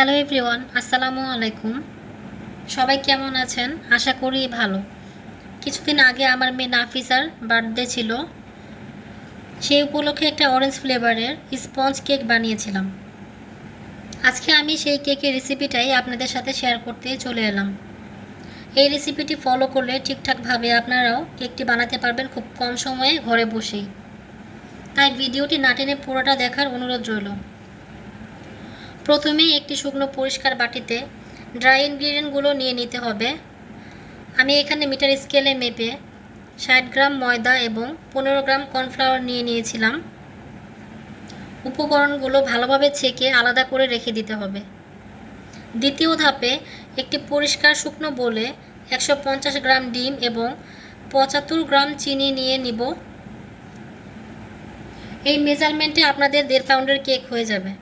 Hello everyone, আসসালামু আলাইকুম। সবাই কেমন আছেন? আশা করি ভালো। কিছুদিন আগে আমার মেয়ে নাফিসার বার্থডে ছিল। সেই উপলক্ষে একটা অরেঞ্জ ফ্লেভারের স্পঞ্জ কেক বানিয়েছিলাম। আজকে আমি সেই কেকের রেসিপিটাই আপনাদের সাথে শেয়ার করতে চলে এলাম। এই রেসিপিটি ফলো করলে ঠিকঠাকভাবে আপনারাও কেকটি বানাতে পারবেন খুব কম সময়ে ঘরে বসেই। তাই ভিডিওটি না টেনে পুরোটা দেখার অনুরোধ রইল। প্রথমেই একটি শুকনো পরিষ্কার বাটিতে ড্রাই ইনগ্রিডিয়েন্টগুলো নিয়ে নিতে হবে। আমি এখানে মিটার স্কেলে মেপে 60 গ্রাম ময়দা এবং 15 গ্রাম কর্নফ্লাওয়ার নিয়ে নিয়েছিলাম। উপকরণগুলো ভালোভাবে ছেঁকে আলাদা করে রেখে দিতে হবে। দ্বিতীয় ধাপে একটি পরিষ্কার শুকনো বোলে 150 গ্রাম ডিম এবং 75 গ্রাম চিনি নিয়ে নিব। এই মেজারমেন্টে আপনাদের 1.5 পাউন্ডের কেক হয়ে যাবে।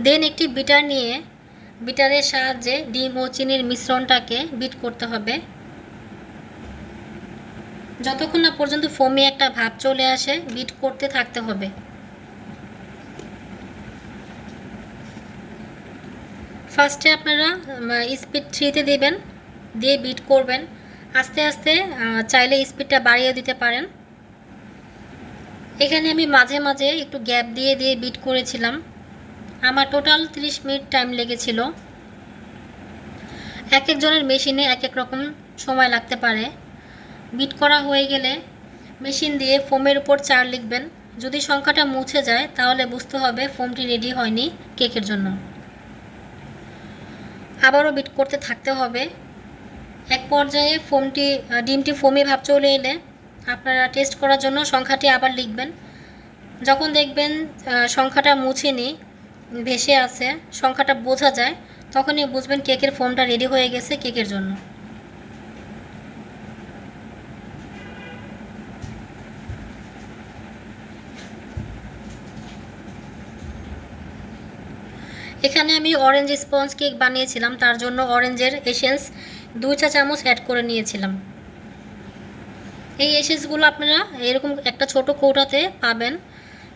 দেন একটি বিটার নিয়ে বিটারের সাহায্যে ডিম ও চিনির মিশ্রণটাকে বিট করতে হবে যতক্ষণ না পর্যন্ত ফোমে একটা ভাব চলে আসে। বিট করতে থাকতে হবে। ফার্স্টে আপনারা স্পিড 3-তে দিবেন, দিয়ে বিট করবেন। আস্তে আস্তে চাইলে স্পিডটা বাড়িয়ে দিতে পারেন। এখানে আমি মাঝে মাঝে একটু গ্যাপ দিয়ে দিয়ে বিট করেছিলাম। আমার টোটাল 30 মিনিট টাইম লেগেছিল। এক একজনের মেশিনে এক এক রকম সময় লাগতে পারে। বিট করা হয়ে গেলে মেশিন দিয়ে ফোমের উপর 4 লিখবেন। যদি সংখ্যাটা মুছে যায় তাহলে বুঝতে হবে ফোমটি রেডি হয়নি কেকের জন্য। আবারও বিট করতে থাকতে হবে। এক পর্যায়ে ডিমটি ফোমে ভাব চলে এলে আপনারা টেস্ট করার জন্য সংখ্যাটি আবার লিখবেন। যখন দেখবেন সংখ্যাটা মুছেনি, ভেসে আছে, সংখ্যাটা বোঝা যায়, তখনই বুঝবেন কেকের ফোমটা রেডি হয়ে গেছে কেকের জন্য। এখানে আমি অরেঞ্জ স্পঞ্জ কেক বানিয়েছিলাম, তার জন্য অরেঞ্জের এসেন্স 2 চা চামচ অ্যাড করে নিয়েছিলাম। এই এসেন্সগুলো আপনারা এরকম একটা ছোট কৌটাতে পাবেন,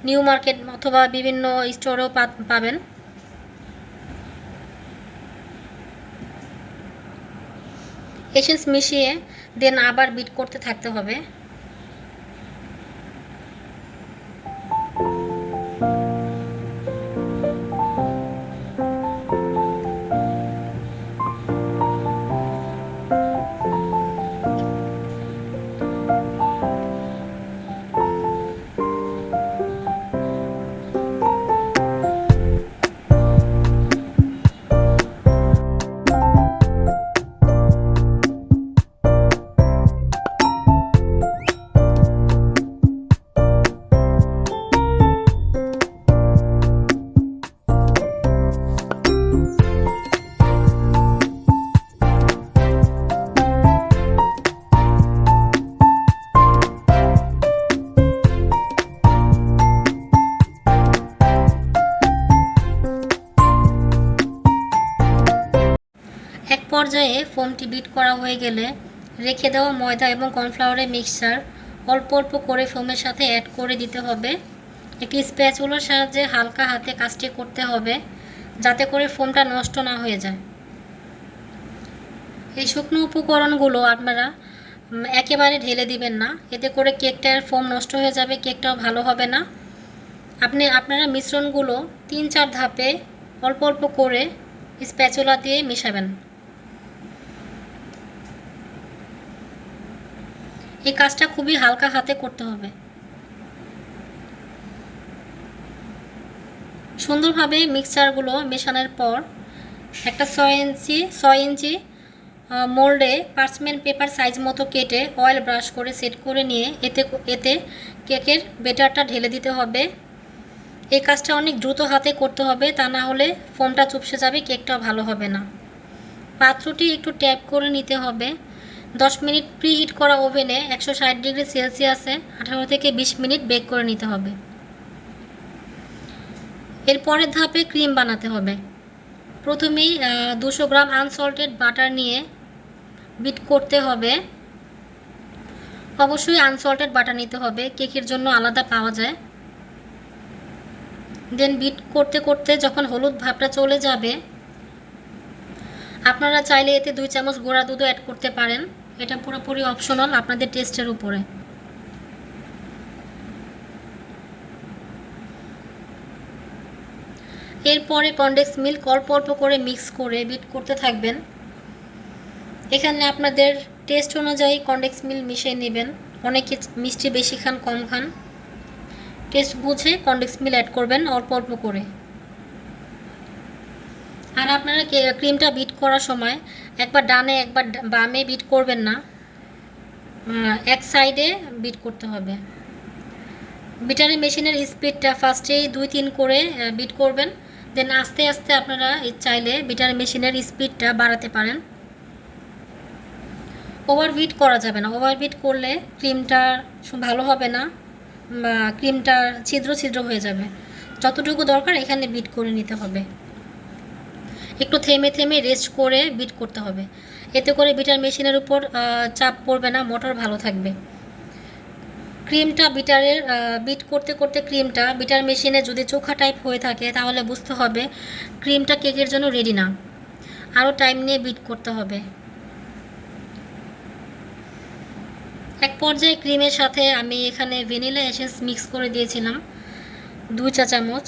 নিউ মার্কেট অথবা বিভিন্ন স্টোরেও পাবেন। এসেন্স মিশিয়ে দেন আবার বিট করতে থাকতে হবে। এক পর্যায়ে ফোমটি বিট করা হয়ে গেলে রেখে দেওয়া ময়দা এবং কর্নফ্লাওয়ারের মিক্সচার অল্প অল্প করে ফোমের সাথে অ্যাড করে দিতে হবে। একটি স্প্যাচুলার সাহায্যে হালকা হাতে কাজটি করতে হবে যাতে করে ফোমটা নষ্ট না হয়ে যায়। এই শুকনো উপকরণগুলো আপনারা একেবারে ঢেলে দিবেন না, এতে করে কেকটার ফোম নষ্ট হয়ে যাবে, কেকটাও ভালো হবে না। আপনারা মিশ্রণগুলো 3-4 ধাপে অল্প অল্প করে স্প্যাচুলা দিয়ে মেশাবেন। এই কাজটা খুবই হালকা হাতে করতে হবে। সুন্দরভাবে মিক্সচারগুলো মেশানোর পর একটা 6 ইঞ্চি মোল্ডে পার্চমেন্ট পেপার সাইজ মতো কেটে অয়েল ব্রাশ করে সেট করে নিয়ে এতে কেকের বেটারটা ঢেলে দিতে হবে। এই কাজটা অনেক দ্রুত হাতে করতে হবে, তা না হলে ফোমটা চুপসে যাবে, কেকটাও ভালো হবে না। পাত্রটি একটু ট্যাপ করে নিতে হবে। 10 মিনিট প্রিহিট করা ওভেনে 160 ডিগ্রি সেলসিয়াসে 18 থেকে 20 মিনিট বেক করে নিতে হবে। এর পরের ধাপে ক্রিম বানাতে হবে। প্রথমেই 200 গ্রাম আনসল্টেড বাটার নিয়ে বিট করতে হবে। অবশ্যই আনসল্টেড বাটার নিতে হবে, কেকের জন্য আলাদা পাওয়া যায়। দেন বিট করতে করতে যখন হলুদ ভাবটা চলে যাবে, আপনারা চাইলে এতে 2 চামচ গুঁড়া দুধও অ্যাড করতে পারেন। এটা পুরোপুরি অপশনাল, আপনাদের টেস্টের উপরে। এরপরে কনডেন্স মিল্ক অল্প অল্প করে মিক্স করে বিট করতে থাকবেন। এখানে আপনাদের টেস্ট অনুযায়ী কনডেন্স মিল্ক মিশিয়ে নেবেন। অনেকে মিষ্টি বেশি খান কম খান, টেস্ট বুঝে কনডেন্স মিল্ক অ্যাড করবেন অল্প অল্প করে। আর আপনারা ক্রিমটা বিট করার সময় একবার ডানে একবার বামে বিট করবেন না, এক সাইডে বিট করতে হবে। বিটারের মেশিনের স্পিডটা ফার্স্টেই 2-3 করে বিট করবেন, দেন আস্তে আস্তে আপনারা চাইলে বিটার মেশিনের স্পিডটা বাড়াতে পারেন। ওভারবিট করা যাবে না, ওভারবিট করলে ক্রিমটা ভালো হবে না বা ক্রিমটা ছিদ্র ছিদ্র হয়ে যাবে। যতটুকু দরকার এখানে বিট করে নিতে হবে, একটু থেমে থেমে রেস্ট করে বিট করতে হবে। এতে করে বিটার মেশিনের উপর চাপ পড়বে না, মোটর ভালো থাকবে। ক্রিমটা বিট করতে করতে ক্রিমটা বিটার মেশিনে যদি চোখা টাইপ হয়ে থাকে তাহলে বুঝতে হবে ক্রিমটা কেকের জন্য রেডি না, আরও টাইম নিয়ে বিট করতে হবে। এক পর্যায়ে ক্রিমের সাথে আমি এখানে ভ্যানিলা এসেন্স মিক্স করে দিয়েছিলাম 2 চা চামচ।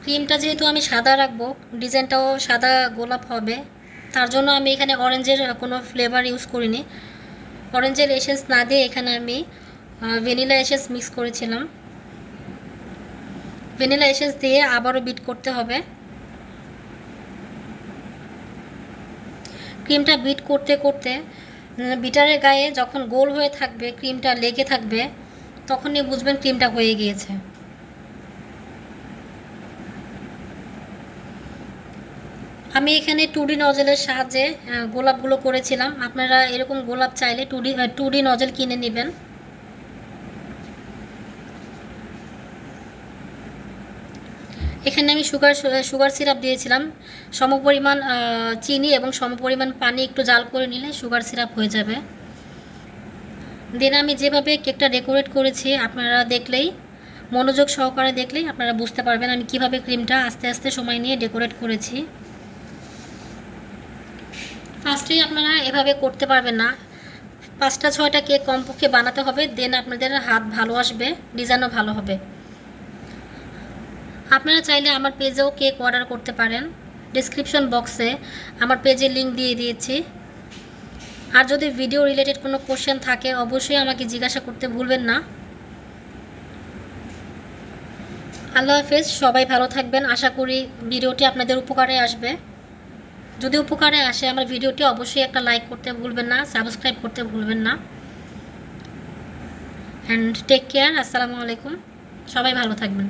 ক্রিমটা যেহেতু আমি সাদা রাখবো, ডিজাইনটাও সাদা গোলাপ হবে, তার জন্য আমি এখানে অরেঞ্জের কোনো ফ্লেভার ইউজ করিনি। অরেঞ্জের এসেন্স না দিয়ে এখানে আমি ভ্যানিলা এসেন্স মিক্স করেছিলাম। ভ্যানিলা এসেন্স দিয়ে আবারও বিট করতে হবে। ক্রিমটা বিট করতে করতে বিটারের গায়ে যখন গোল হয়ে থাকবে, ক্রিমটা লেগে থাকবে, তখনই বুঝবেন ক্রিমটা হয়ে গিয়েছে। আমি এখানে 2D নজলের সাহায্যে গোলাপগুলো করেছিলাম। আপনারা এরকম গোলাপ চাইলে 2D নজল কিনে নেবেন। এখানে আমি সুগার সিরাপ দিয়েছিলাম। সমপরিমাণ চিনি এবং সমপরিমাণ পানি একটু জাল করে নিলে সুগার সিরাপ হয়ে যাবে। দেন আমি যেভাবে কেকটা ডেকোরেট করেছি আপনারা দেখলেই, মনোযোগ সহকারে দেখলেই আপনারা বুঝতে পারবেন আমি কিভাবে ক্রিমটা আস্তে আস্তে সময় নিয়ে ডেকোরেট করেছি। ফার্স্টেই আপনারা এভাবে করতে পারবেন না, 5টা-6টা কেক কমপক্ষে বানাতে হবে, দেন আপনাদের হাত ভালো আসবে, ডিজাইনও ভালো হবে। আপনারা চাইলে আমার পেজেও কেক অর্ডার করতে পারেন, ডেসক্রিপশন বক্সে আমার পেজের লিঙ্ক দিয়ে দিয়েছি। আর যদি ভিডিও রিলেটেড কোনো কোশ্চেন থাকে অবশ্যই আমাকে জিজ্ঞাসা করতে ভুলবেন না। আল্লাহ হাফেজ, সবাই ভালো থাকবেন। আশা করি ভিডিওটি আপনাদের উপকারে আসবে। যদি উপকারে আসে আমার ভিডিওটি অবশ্যই একটা লাইক করতে ভুলবেন না, সাবস্ক্রাইব করতে ভুলবেন না। And take care. আসসালামু আলাইকুম, সবাই ভালো থাকবেন।